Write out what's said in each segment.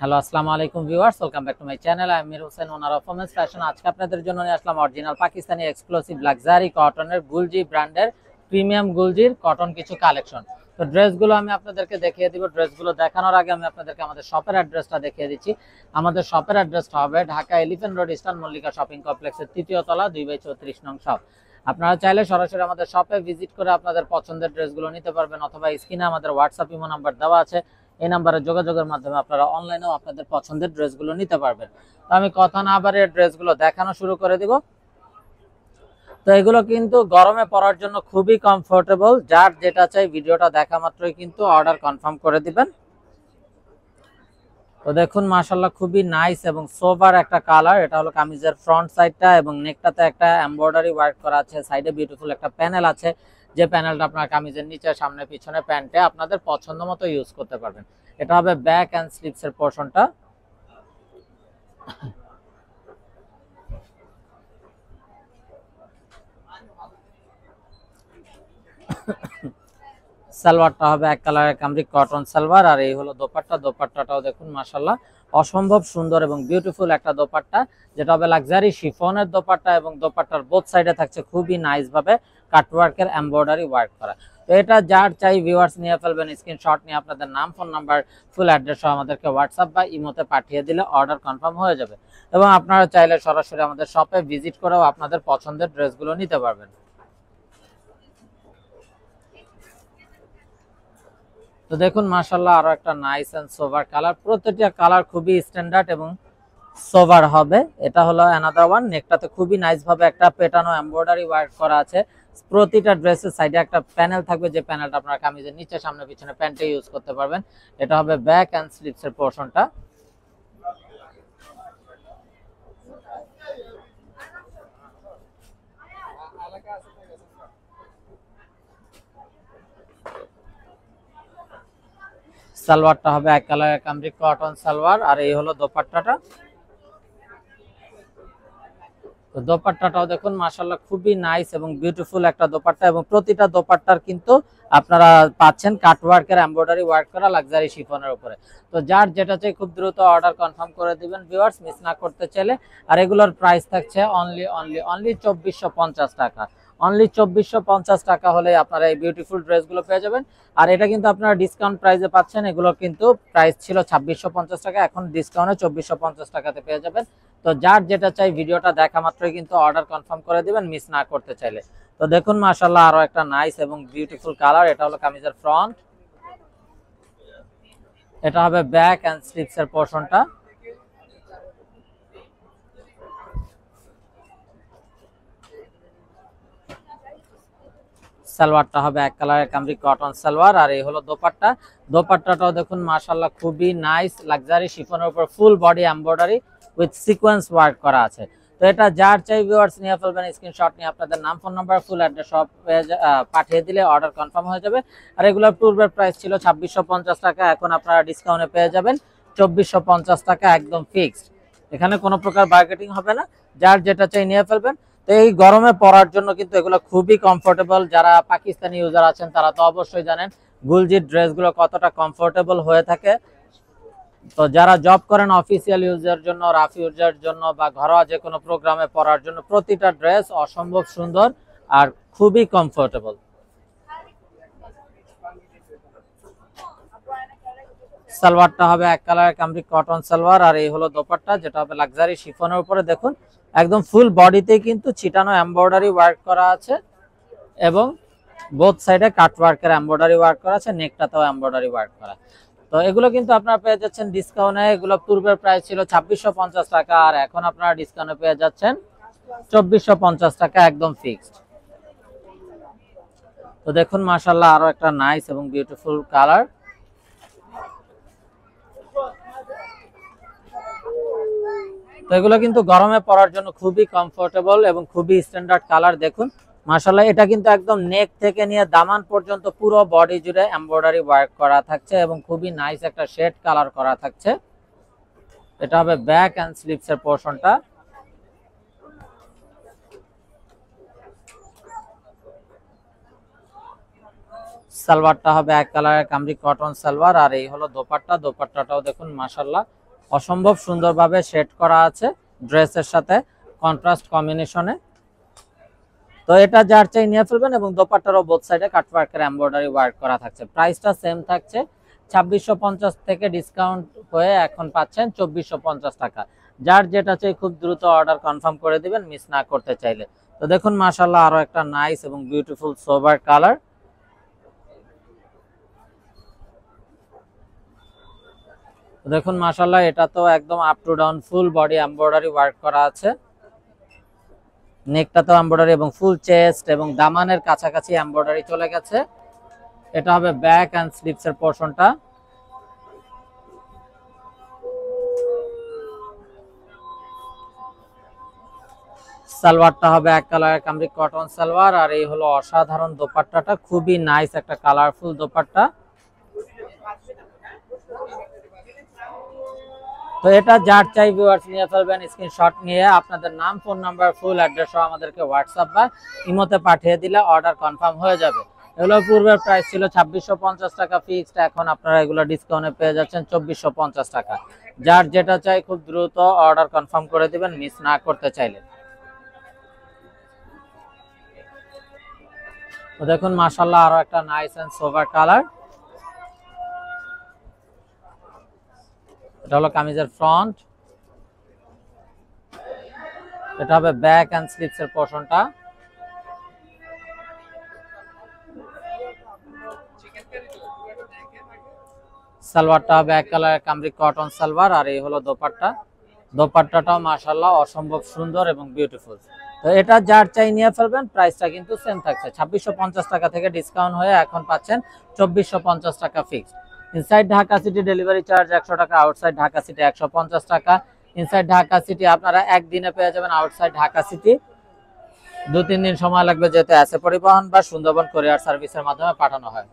Hello, আসসালামু আলাইকুম viewers, welcome back to my channel. আমি Mir Hossain, owner of women's fashion. আজকে আপনাদের জন্য নিয়ে আসলাম অরিজিনাল পাকিস্তানি এক্সক্লুসিভ লাক্সারি কটনের গুলজি ব্র্যান্ডের প্রিমিয়াম গুলজির কটন কিছু কালেকশন। তো ড্রেসগুলো আমি আপনাদেরকে দেখিয়ে দিব। ড্রেসগুলো দেখানোর আগে আমি আপনাদেরকে আমাদের শপের অ্যাড্রেসটা দেখিয়ে দিচ্ছি। আমাদের শপের অ্যাড্রেসটা হবে Dhaka elephant road, eastern Mallika shopping কমপ্লেক্সের ৩য় তলা, 2/34 নং শপ। আপনারা চাইলে সরাসরি আমাদের শপে ভিজিট করে আপনাদের পছন্দের ড্রেসগুলো নিতে পারবেন, অথবা স্ক্রিনে আমাদের হোয়াটসঅ্যাপ ইমো নাম্বার দেওয়া আছে, এই নাম্বারে যোগাযোগের মাধ্যমে আপনারা অনলাইনেও আপনাদের পছন্দের ড্রেসগুলো নিতে পারবেন। তো আমি কথা না বাড়িয়ে ড্রেসগুলো দেখানো শুরু করে দিব। তো এগুলো কিন্তু গরমে পরার জন্য খুবই কমফোর্টেবল। যার যেটা চাই ভিডিওটা দেখা মাত্রই কিন্তু অর্ডার কনফার্ম করে দিবেন। তো দেখুন, মাশাআল্লাহ খুবই নাইস এবং সোবার একটা কালার। এটা হলো কামিজের ফ্রন্ট সাইডটা এবং নেকটাতে একটা এমব্রয়ডারি ওয়ার্ক করা আছে। সাইডে বিউটিফুল একটা প্যানেল আছে, যে প্যানেলটা আপনার কামিজের নিচে, সামনে, পিছনে প্যান্টে আপনাদের পছন্দ মতো ইউজ করতে পারবেন। এটা হবে ব্যাক এন্ড স্লিভস এর পোরশনটা। সালোয়ারটা হবে এক কালারের কামরিক কটন সালোয়ার, আর এই হলো দোপাট্টা। দোপাট্টাটাও দেখুন মাশাআল্লাহ অসম্ভব সুন্দর এবং বিউটিফুল একটা দোপাট্টা, যেটা হবে লাক্সারি শিফনের দোপাট্টা, এবং দোপাট্টার বোথ সাইডে থাকছে খুবই নাইস ভাবে কাটওয়ার্কের এমব্রয়ডারি ওয়ার্ক করা। তো এটা যার চাই ভিউয়ার্স নিয়ে ফেলবেন। স্ক্রিনশট নিয়ে আপনাদের নাম, ফোন নাম্বার, ফুল অ্যাড্রেস সহ আমাদেরকে হোয়াটসঅ্যাপ বা ইমোতে পাঠিয়ে দিলে অর্ডার কনফার্ম হয়ে যাবে, এবং আপনারা চাইলে সরাসরি আমাদের শপে ভিজিট করেও আপনাদের পছন্দের ড্রেসগুলো নিতে পারবেন। তো দেখুন মাশাআল্লাহ আরো একটা নাইস এন্ড সোভার কালার। প্রত্যেকটা কালার খুবই স্ট্যান্ডার্ড এবং সোভার হবে। এটা হলো অ্যানাদার ওয়ান। নেকটাতে খুবই নাইস ভাবে একটা পেটানো এমব্রয়ডারি ওয়ার্ক করা আছে। প্রতিটা ড্রেসের সাইডে একটা প্যানেল থাকবে, যে প্যানেলটা আপনার কামিজের নিচে, সামনে, পিছনে প্যান্টে ইউজ করতে পারবেন। এটা হবে ব্যাক এন্ড স্লিভস এর পোরশনটা। সালোয়ারটা হবে এক কালারের কামরিক কটন সালোয়ার, আর এই হলো দোপাট্টাটা। তো দোপাট্টাটাও দেখুন মাশাআল্লাহ খুবই নাইস এবং বিউটিফুল একটা দোপাট্টা, এবং প্রতিটা দোপাট্টার কিন্তু আপনারা পাচ্ছেন কাটওয়ার্কের এমব্রয়ডারি ওয়ার্ক করা লাক্সারি শিফনের উপরে। তো যার যেটা চাই খুব দ্রুত অর্ডার কনফার্ম করে দিবেন ভিউয়ার্স, মিস না করতে চাইলে। আর এগুলোর প্রাইস থাকছে অনলি 2450 টাকা। অনলি 2450 টাকা হলে আপনারা এই বিউটিফুল ড্রেসগুলো পেয়ে যাবেন। আর এটা কিন্তু আপনারা ডিসকাউন্ট প্রাইসে পাচ্ছেন। এগুলো কিন্তু প্রাইস ছিল 2650 টাকা, এখন ডিসকাউন্টে 2450 টাকাতে পেয়ে যাবেন। তো যার যেটা চাই ভিডিওটা দেখা মাত্রই কিন্তু অর্ডার কনফার্ম করে দিবেন, মিস না করতে চাইলে। তো দেখুন মাশাআল্লাহ আরো একটা নাইস এবং বিউটিফুল কালার। এটা হলো কামিজের ফ্রন্ট, এটা হবে ব্যাক এন্ড স্লিভস এর পোরশনটা। সালোয়ারটা হবে এক কালারের কামরিক কটন সালোয়ার, আর এই হলো দোপাট্টা। দোপাট্টাটাও দেখুন মাশাআল্লাহ খুবই নাইস লাক্সারি শিফনের উপর full body embroidery with sequence work করা আছে। তো এটা যার চাই ভিউয়ার্স নিয়ে ফেলবেন। স্ক্রিনশট নিয়ে আপনাদের নাম, ফোন নাম্বার, ফুল অ্যাড্রেস সব পাঠিয়ে দিলে অর্ডার কনফার্ম হয়ে যাবে। আর এগুলোর পূর্বের প্রাইস ছিল 2650 টাকা, এখন আপনারা ডিসকাউন্টে পেয়ে যাবেন 2450 টাকা, একদম ফিক্সড। এখানে কোনো প্রকার বার্গেটিং হবে না। যার যেটা চাই নিয়ে ফেলবেন। তো এই গরমে পরার জন্য কিন্তু এগুলো খুবই কমফোর্টেবল। যারা পাকিস্তানি ইউজার আছেন তারা তো অবশ্যই জানেন গুলজির ড্রেসগুলো কতটা কমফোর্টেবল হয়ে থাকে। তো যারা জব করেন অফিসিয়াল ইউজের জন্য, রাফ ইউজের জন্য, বা ঘরোয়া যে কোনো প্রোগ্রামে পরার জন্য প্রতিটা ড্রেস অসম্ভব সুন্দর আর খুবই কমফোর্টেবল। সালোয়ারটা হবে এক কালারের কামরিক কটন সালোয়ার, আর এই হলো দোপাট্টা, যেটা হবে লাক্সারি শিফনের উপরে। দেখুন একদম ফুল বডিতে কিন্তু ছিটানো এমব্রয়ডারি ওয়ার্ক করা আছে, এবং বোথ সাইডে কাটওয়ার্কের এমব্রয়ডারি ওয়ার্ক করা আছে, নেকটাতেও এমব্রয়ডারি ওয়ার্ক করা। তো এগুলো কিন্তু আপনারা পেয়ে যাচ্ছেন ডিসকাউন্টে। এগুলো পূর্বের প্রাইস ছিল 2650 টাকা, আর এখন আপনারা ডিসকাউন্টে পেয়ে যাচ্ছেন 2450 টাকা, একদম ফিক্সড। তো দেখুন মাশাআল্লাহ আরো একটা নাইস এবং বিউটিফুল কালার। তো এগুলো কিন্তু গরমে পরার জন্য খুবই কমফোর্টেবল এবং খুবই স্ট্যান্ডার্ড কালার। দেখুন মাশাআল্লাহ এটা কিন্তু একদম নেক থেকে নিয়ে দামান পর্যন্ত পুরো বডি জুড়ে এমব্রয়ডারি ওয়ার্ক করা থাকছে, এবং খুবই নাইস একটা শেড কালার করা থাকছে। এটা হবে ব্যাক এন্ড স্লিভস এর পোরশনটা। সালোয়ারটা হবে এক কালারের কামরিক কটন সালোয়ার, আর এই হলো দোপাট্টা। দোপাট্টাটাও দেখুন মাশাআল্লাহ অসম্ভব সুন্দরভাবে শেড করা আছে ড্রেসের সাথে কন্ট্রাস্ট কম্বিনেশনে। তো এটা যার চাই নিয়ে ফেলবেন এবং দোপাট্টারও বোথ সাইডে কাটওয়ার্কের এমব্রয়ডারি ওয়ার্ক করা থাকছে। প্রাইসটা সেম থাকছে 2650 থেকে ডিসকাউন্ট হয়ে এখন পাচ্ছেন 2450 টাকা। যার যেটা চাই খুব দ্রুত অর্ডার কনফার্ম করে দিবেন মিস না করতে চাইলে। তো দেখুন মাশাআল্লাহ আরো একটা নাইস এবং বিউটিফুল সোবার কালার। দেখুন মাশাআল্লাহ এটা তো একদম up to down full body embroidery work করা আছে। নেকটা তো এমব্রয়ডারি এবং ফুল চেস্ট এবং দামানের কাছাকাছি এমব্রয়ডারি চলে গেছে। এটা হবে ব্যাক এন্ড স্লিভস এর পোরশনটা। সালোয়ারটা হবে এক কালারের কামরিক কটন সালোয়ার আর এই হলো অসাধারণ দোপাট্টাটা, খুবই নাইস একটা কালারফুল দোপাট্টা। তো এটা যার চাই ভিউয়ার্স নিয়ে ফেলবেন, স্ক্রিনশট নিয়ে আপনাদের নাম, ফোন নাম্বার, ফুল অ্যাড্রেস সহ আমাদেরকে হোয়াটসঅ্যাপ বা ইমোতে পাঠিয়ে দিলে অর্ডার কনফার্ম হয়ে যাবে। এগুলো পূর্বের প্রাইস ছিল 2650 টাকা ফিক্সড, এখন আপনারা এগুলো ডিসকাউন্টে পেয়ে যাচ্ছেন 2450 টাকা। যার যেটা চাই খুব দ্রুত অর্ডার কনফার্ম করে দিবেন মিস না করতে চাইলে। তো দেখুন মাশাআল্লাহ আরো একটা নাইস এন্ড সোভার কালার। এটা হলো কামিজের ফ্রন্ট, এটা হবে ব্যাক এন্ড স্লিভস এর পোরশনটা। সালোয়ারটা হবে এক কালারের কামরিক কটন সালোয়ার আর এই হলো দোপাট্টা। দোপাট্টাটাও মাশাআল্লাহ অসম্ভব সুন্দর এবং বিউটিফুল। তো এটা যার চাই নিয়ে ফেলবেন, প্রাইসটা কিন্তু সেম থাকছে 2650 টাকা থেকে ডিসকাউন্ট হয়ে এখন পাচ্ছেন 2450 টাকা fixed. Inside Dhaka city delivery charge 100 টাকা, আউটসাইড ঢাকা সিটি 150 টাকা। ইনসাইড ঢাকা সিটি আপনারা একদিনে পেয়ে যাবেন, আউটসাইড ঢাকা সিটি 2-3 দিন সময় লাগবে, যেহেতু এসে পরিবহন বা সুন্দরবন কুরিয়ার সার্ভিসের মাধ্যমে পাঠানো হয়।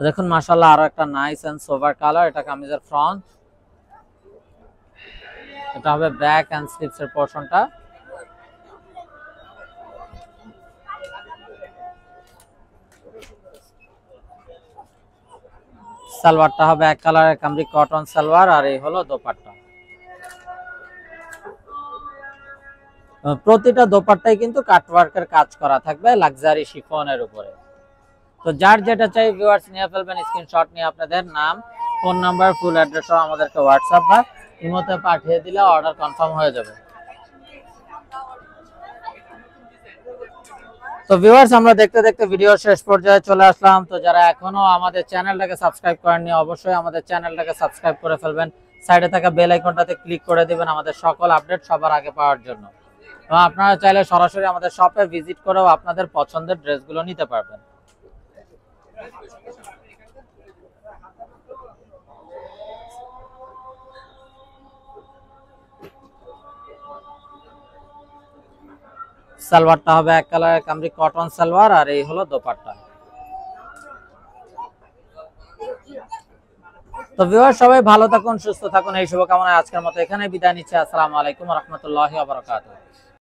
দেখুন মাশাআল্লাহ আরো একটা নাইস এন্ড সোভার কালার। এটা কামিজের ফ্রন্ট, এটা হবে ব্যাক এন্ড স্লিভস এর পোরশনটা। সালোয়ারটা হবে এক কালারের কামরিক কটন সালোয়ার আর এই হলো দোপাট্টা। প্রতিটা দোপাট্টায় কিন্তু কাটওয়ার্কের কাজ করা থাকবে লাক্সারি শিফনের উপরে। তো যার যেটা চাই ভিউয়ার্স নিয়ে ফেলবেন, স্ক্রিনশট নিয়ে আপনাদের নাম, ফোন নাম্বার, ফুল অ্যাড্রেস সহ আমাদেরকে হোয়াটসঅ্যাপ বা ইমোতে পাঠিয়ে দিলে অর্ডার কনফার্ম হয়ে যাবে। তো ভিউয়ার্স আমরা দেখতে দেখতে ভিডিও শেষ পর্যায়ে চলে আসলাম। তো যারা এখনো আমাদের চ্যানেলটাকে সাবস্ক্রাইব করেননি অবশ্যই আমাদের চ্যানেলটাকে সাবস্ক্রাইব করে ফেলবেন, সাইডে থাকা বেল আইকনটাতে ক্লিক করে দিবেন আমাদের সকল আপডেট সবার আগে পাওয়ার জন্য। এবং আপনারা চাইলে সরাসরি আমাদের শপে ভিজিট করেও আপনাদের পছন্দের ড্রেসগুলো নিতে পারবেন। সালোয়ারটা হবে এক কালারের কামরিক কটন সালোয়ার আর এই হলো দোপাট্টা। তো ভিউয়ার সবাই ভালো থাকুন, সুস্থ থাকুন, এই শুভকামনায় আজকের মতো এখানে বিদায় নিচ্ছি। আসসালামু আলাইকুম ওয়া রাহমাতুল্লাহি ওয়া বারাকাতুহু।